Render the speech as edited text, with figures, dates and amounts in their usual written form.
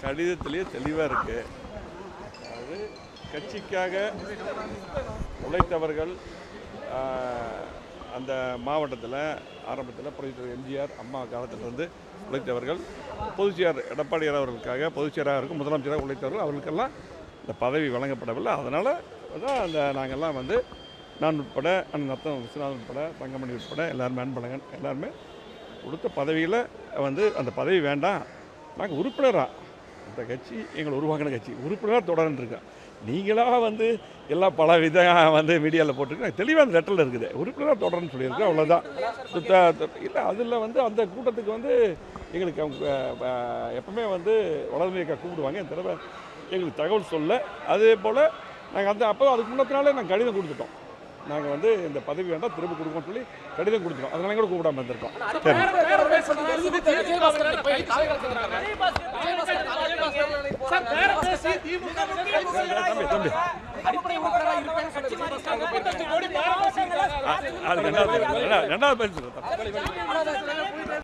கடிதத்திலேயே தெளிவாக இருக்குது. அதாவது கட்சிக்காக உழைத்தவர்கள் அந்த மாவட்டத்தில் ஆரம்பத்தில் புரட்சித்தலைவர் எம்ஜிஆர் அம்மா காலத்திலிருந்து உழைத்தவர்கள், பொதுச்செயலாளர் எடப்பாடியார் அவர்களுக்காக பொதுச்செயலாளராக இருக்கும் முதலமைச்சராக உழைத்தவர்கள் அவர்களுக்கெல்லாம் இந்த பதவி வழங்கப்படவில்லை. அதனால் தான் அந்த நாங்கள்லாம் வந்து நான் உட்பட அண்ணன் நத்தம் விஸ்வநாதன் உட்பட தங்கமணி உட்பட எல்லாருமே அன்பழகன் எல்லாருமே கொடுத்த பதவியில் வந்து அந்த பதவி வேண்டாம், நாங்கள் உறுப்பினராக அந்த கட்சி எங்களை உருவாக்கின கட்சி உறுப்பினராக தொடர்ந்துருக்கேன். நீங்களாக வந்து எல்லாம் பல விதம் வந்து மீடியாவில் போட்டிருக்கேன். தெளிவாக அந்த லெட்டரில் இருக்குது, உறுப்பினராக தொடர்ன்னு சொல்லியிருக்கேன். அவ்வளோதான். இல்லை அதில் வந்து அந்த கூட்டத்துக்கு வந்து எங்களுக்கு அவங்க எப்பவுமே வந்து வளர்ந்து கூப்பிடுவாங்க. இந்த தடவை எங்களுக்கு தகவல் சொல்ல. அதே போல் நாங்கள் அந்த அப்போ அதுக்கு முன்னத்தினாலே நாங்கள் கடிதம் கொடுத்துட்டோம். நாங்கள் வந்து இந்த பதவி வேண்டாம் திரும்ப கொடுக்கணும்னு சொல்லி கடிதம் கொடுத்துட்டோம். அதனால கூட கூப்பிடாம இருந்திருக்கோம். தம்பி அதுக்கு ரெண்டாவது பேர்